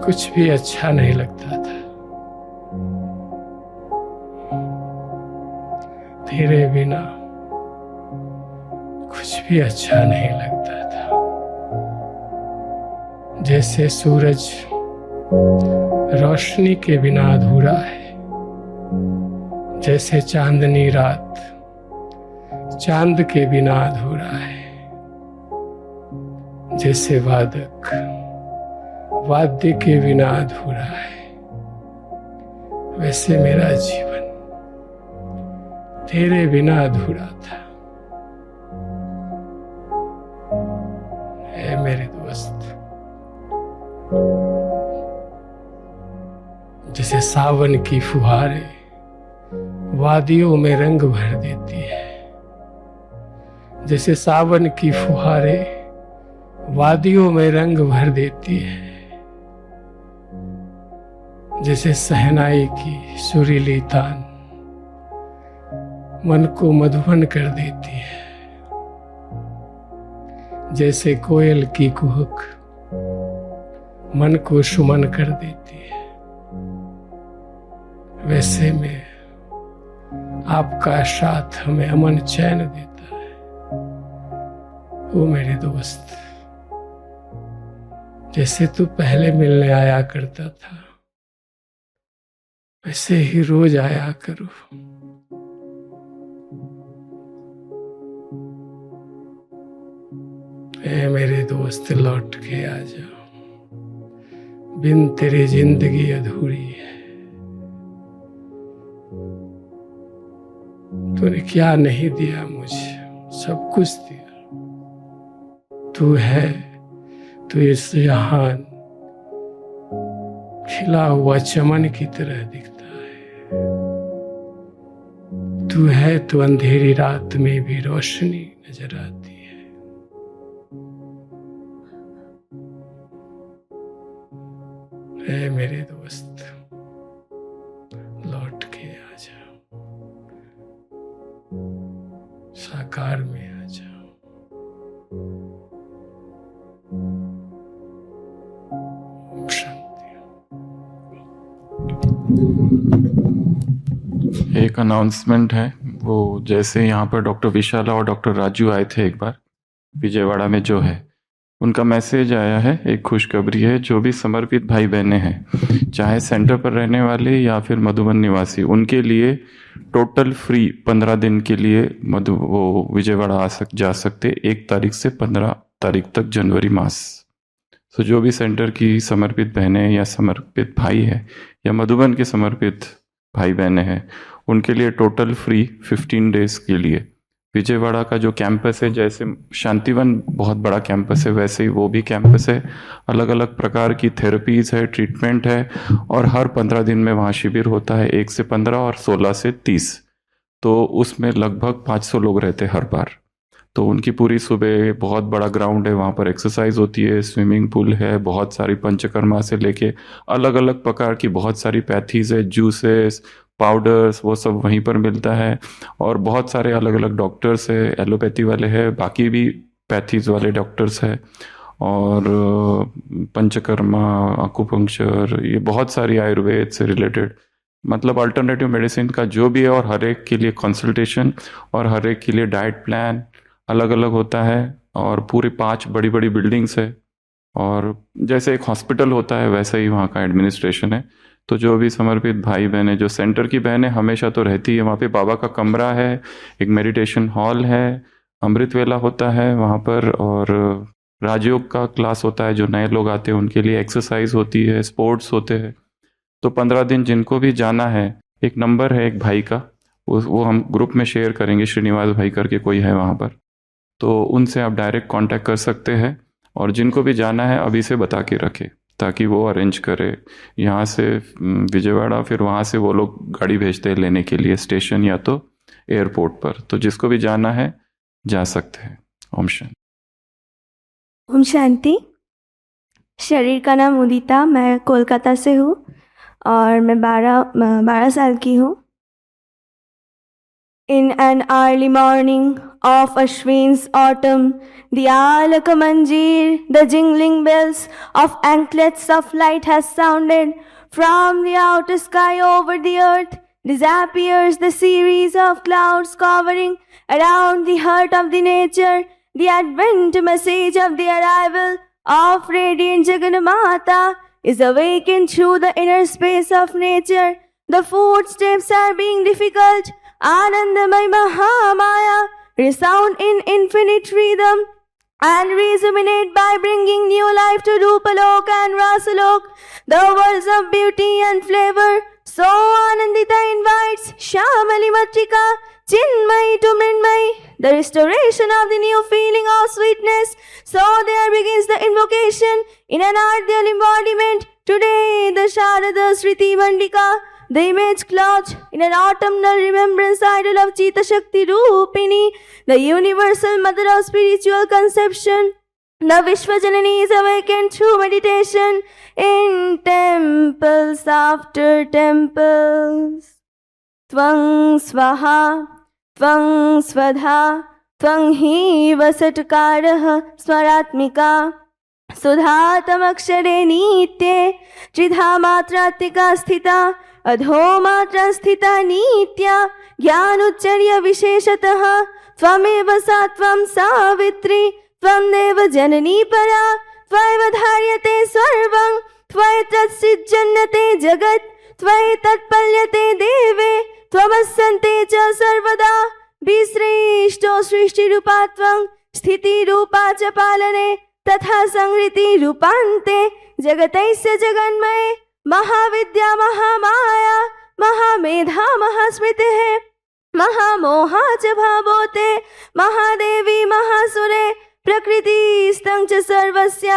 कुछ भी अच्छा नहीं लगता था। तेरे बिना कुछ भी अच्छा नहीं लगता था। जैसे सूरज रोशनी के बिना अधूरा है, जैसे चांदनी रात चांद के बिना अधूरा है, जैसे वादक वाद्य के बिना अधूरा है, वैसे मेरा जीवन तेरे बिना अधूरा था। ऐ मेरे दोस्त, जैसे सावन की फुहारें वादियों में रंग भर देती है, जैसे सावन की फुहारें वादियों में रंग भर देती है, जैसे सहनाई की सुरीली तान मन को मधुबन कर देती है, जैसे कोयल की कुहक मन को सुमन कर देती है, वैसे में आपका साथ हमें अमन चैन देता है। वो मेरे दोस्त, जैसे तू पहले मिलने आया करता था वैसे ही रोज आया करो। ए मेरे दोस्त लौट के आ जाओ, बिन तेरी जिंदगी अधूरी है। तूने क्या नहीं दिया मुझे, सब कुछ दिया। तू है, तू इस जहान खिला हुआ चमन की तरह दिखता है। तू है तो अंधेरी रात में भी रोशनी नजर आती है। ऐ मेरे दोस्त लौट के आ जाओ, साकार में आ जाओ। ओम शांति। एक अनाउंसमेंट है, वो जैसे यहाँ पर डॉक्टर विशाला और डॉक्टर राजू आए थे एक बार विजयवाड़ा में, जो है उनका मैसेज आया है। एक खुशखबरी है, जो भी समर्पित भाई बहनें हैं, चाहे सेंटर पर रहने वाले या फिर मधुबन निवासी, उनके लिए टोटल फ्री 15 दिन के लिए वो विजयवाड़ा जा सकते 1 तारीख से 15 तारीख तक जनवरी मास। तो जो भी सेंटर की समर्पित बहनें या समर्पित भाई है या मधुबन के समर्पित भाई बहनें हैं, उनके लिए टोटल फ्री 15 डेज के लिए विजयवाड़ा का जो कैंपस है, जैसे शांतिवन बहुत बड़ा कैंपस है वैसे ही वो भी कैंपस है। अलग अलग प्रकार की थेरेपीज है, ट्रीटमेंट है, और हर 15 दिन में वहाँ शिविर होता है, 1 से 15 और 16 से 30। तो उसमें लगभग 500 लोग रहते हैं हर बार। तो उनकी पूरी सुबह बहुत बड़ा ग्राउंड है, वहाँ पर एक्सरसाइज होती है, स्विमिंग पूल है, बहुत सारी पंचकर्मा से लेके अलग अलग प्रकार की बहुत सारी पैथीज है, जूसेस, पाउडर्स, वो सब वहीं पर मिलता है। और बहुत सारे अलग अलग डॉक्टर्स है, एलोपैथी वाले हैं, बाकी भी पैथीज वाले डॉक्टर्स है, और पंचकर्मा, आकुपंक्चर, ये बहुत सारी आयुर्वेद से रिलेटेड, मतलब अल्टरनेटिव मेडिसिन का जो भी है, और हर एक के लिए कंसल्टेशन और हर एक के लिए डाइट प्लान अलग अलग होता है। और पूरे 5 बड़ी बड़ी बिल्डिंग्स है, और जैसे एक हॉस्पिटल होता है वैसे ही वहाँ का एडमिनिस्ट्रेशन है। तो जो भी समर्पित भाई बहनें, जो सेंटर की बहनें हमेशा तो रहती है, वहाँ पे बाबा का कमरा है, एक मेडिटेशन हॉल है, अमृत वेला होता है वहाँ पर, और राजयोग का क्लास होता है, जो नए लोग आते हैं उनके लिए एक्सरसाइज होती है, स्पोर्ट्स होते हैं। तो 15 दिन जिनको भी जाना है, एक नंबर है एक भाई का, वो हम ग्रुप में शेयर करेंगे, श्रीनिवास भाई करके कोई है वहाँ पर, तो उनसे आप डायरेक्ट कांटेक्ट कर सकते हैं। और जिनको भी जाना है अभी से बता के रखे, ताकि वो अरेंज करे यहाँ से विजयवाड़ा, फिर वहाँ से वो लोग गाड़ी भेजते हैं लेने के लिए स्टेशन या तो एयरपोर्ट पर। तो जिसको भी जाना है जा सकते हैं। ओम शांति। ओम शांति। शरीर का नाम उदिता, मैं कोलकाता से हूँ और मैं 12 साल की हूँ। In an early morning of Ashwin's autumn, the alaka manjeer, the jingling bells of anklets of light has sounded. From the outer sky over the earth disappears the series of clouds covering around the heart of the nature, the advent message of the arrival of radiant Jagannamata is awakened through the inner space of nature. The footsteps are being difficult. Anandamay Mahamaya resound in infinite rhythm and rejuvenate by bringing new life to Rupalok and Rasalok, the worlds of beauty and flavor. So Anandita invites Shamali Matrika, Chinmay to Mrinmay, the restoration of the new feeling of sweetness. So there begins the invocation in an ideal embodiment. Today the Sharada Sriti Mandika, the image cloth in an autumnal remembrance idol of Chita Shakti Rupini, the universal mother of spiritual conception. The Vishwajanani is awakened through meditation in temples after temples. Tvang Swaha, Tvang Swadha, Tvang Hi Vasatkarah Smaratmika. सुधातमक्षरे नित्ये त्रिधा मात्रात्मिका स्थिता अधो मात्रा स्थिता नित्या ज्ञानोच्चर्य विशेषतः त्वमेव सा त्वं सावित्री त्वं देव जननी परा त्वमेव धार्यते त्वत्सृज्जन्यते जगत् त्वयि तत्पल्यते देवे त्वमस्यन्ते च सर्वदा विसृष्टो सृष्टिरूपा त्वं स्थितिरूपा च पालने तथा संहृतिरूपान्ते जगतैस्य जगन्मये महाविद्या महामाया महामेधा महास्मृतिः महामोहा च भावोते महादेवी महासुरे प्रकृतिस्तं च सर्वस्य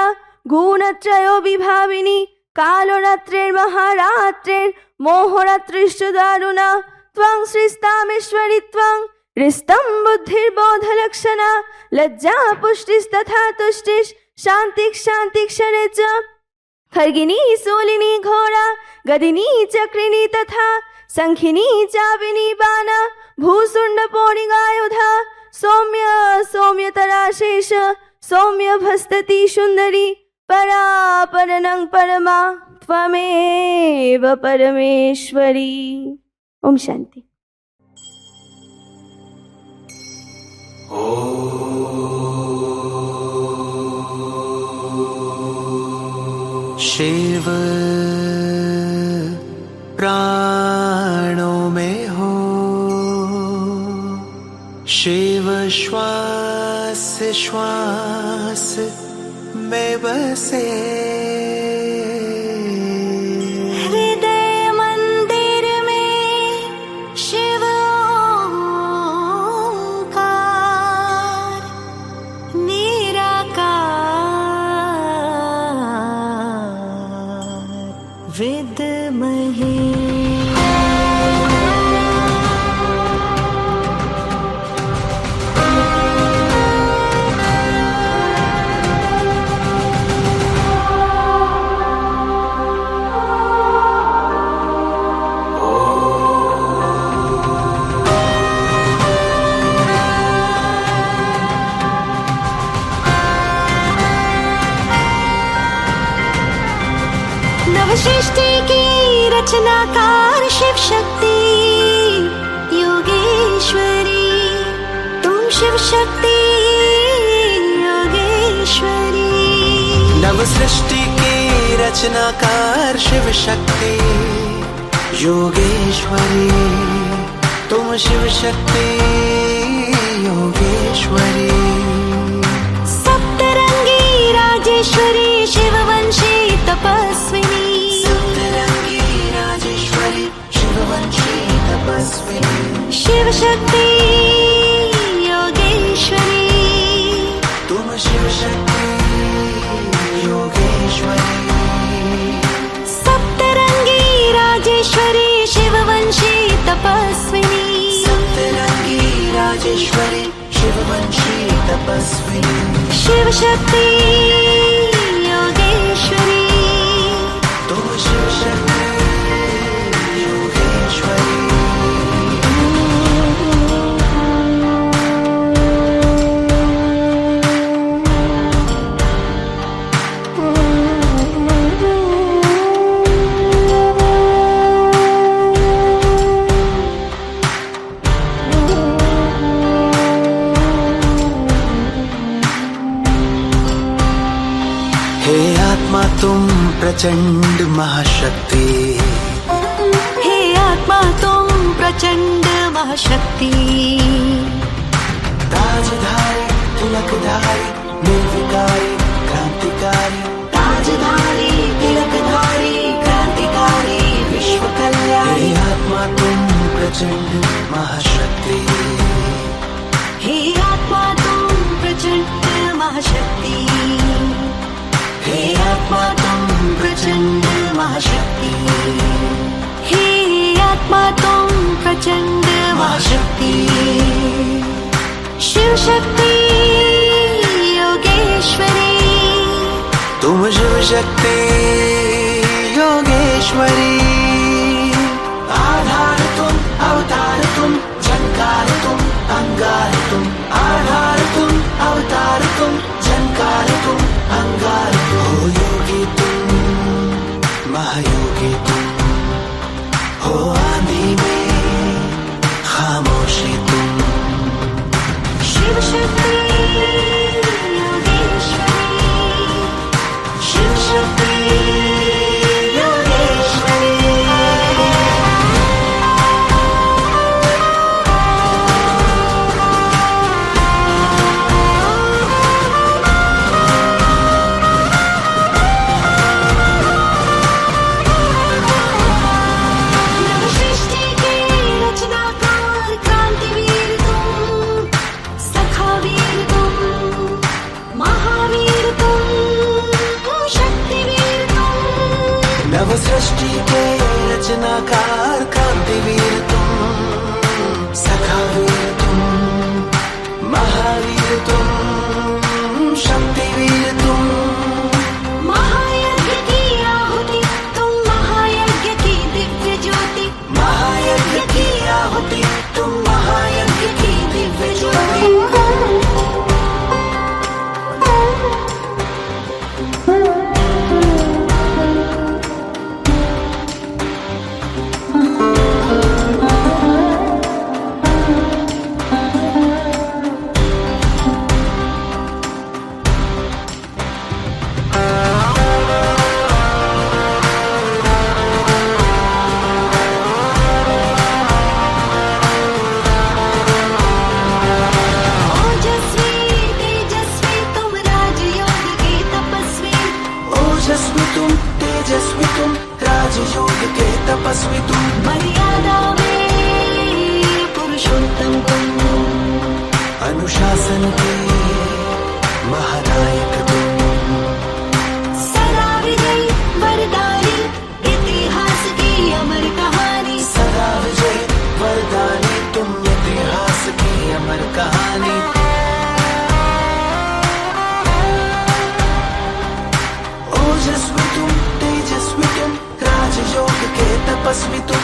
गुणत्रयो विभाविनी कालोरात्रिर्महारात्रिर्मोहरात्रिश्च दारुणा त्वं सृष्टामीश्वरी त्वं हृस्तं बुद्धिर्बोधलक्षणा लज्जा पुष्टिस्तथा तुष्टिश् शान्तिक्षान्तिक्षणे च खर्गिनी शूलिनी घोरा गदिनी चक्रिणी तथा संखिनी चापिनी बाणा भूसुण्डपोणिगायुधा सौम्य सौम्यतराशेष सौम्य भस्तति सुंदरी परा परनं परमा त्वमेव परमेश्वरी। ओम शांति। शिव प्राणों में हो, शिव श्वास श्वास में बसे, हृदय मंदिर में शिव ओंकार निराकार विद्महे। नवसृष्टि की रचनाकार शिव शक्ति योगेश्वरी, तुम शिव शक्ति योगेश्वरी। नवसृष्टि की रचनाकार शिव शक्ति योगेश्वरी, तुम शिव शक्ति योगेश्वरी। सप्तरंगी राजेश्वरी शिववंशी तपस्विनी, सप्तरंगी राजेश्वरी शिववंशी तपस्विनी। शिव शक्ति योगेश्वरी, तुम शिव शक्ति योगेश्वरी। सप्तरंगी राजेश्वरी शिववंशी तपस्विनी, सप्तरंगी राजेश्वरी शिववंशी तपस्विनी। शिव शक्ति योगेश्वरी, तुम शिव शक्ति योगेश्वरी। हे आत्मा तुम प्रचंड महाशक्ति, हे आत्मा तुम प्रचंड महाशक्ति। ताजधारी तिलकधारी निर्विकारी क्रांतिकारी, ताजधारी तिलकधारी क्रांतिकारी विश्व कल्याणी। हे आत्मा तुम प्रचंड महाशक्ति, हे आत्मा तुम प्रचंड महाशक्ति, हे आत्मा तुम प्रचंड महाशक्ति, हे आत्मा तुम प्रचंड महाशक्ति। शिव शक्ति योगेश्वरी, तुम शिव शक्ति योगेश्वरी। आधार तुम अवतार तुम झंकार तुम अंगार तुम, आधार तुम अवतार तुम झंकार तुम अंगार तुम। हो योगी तुम महायोगी तुम, हो आंधी में खामोशी तुम। शिव शक्ति योगेश्वरी, शिव शक्ति सृष्टि के रचनाकार क्रांतिवीर तुम, सखावीर तुम, महावीर तुम, शक्तिवीर तुम। महायज्ञ की आहुति तुम, महायज्ञ की दिव्य ज्योति, महायज्ञ की आहुति तुम, महायज्ञ की दिव्य ज्योति। ओजस्वी तुम, तेजस्वी तुम, राजयोग के तपस्वी तुम, मर्यादा में पुरुषोत्तम तुम, अनुशासन के महानायक तुम, सदा विजयी वरदानी, इतिहास की अमर कहानी, सदा विजय वरदानी तुम, इतिहास की अमर कहानी। ओजस्वी तुम, तेजस्वी तुम, राजयोग के तपस्वी तुम,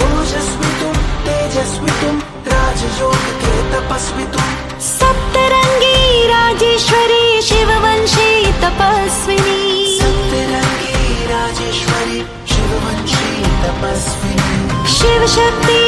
ओजस्वी तुम, तेजस्वी तुम, राजयोग के तपस्वी तुम, सप्तरंगी राजेश्वरी शिववंशी तपस्विनी, सप्तरंगी राजेश्वरी शिववंशी तपस्विनी, शिव शक्ति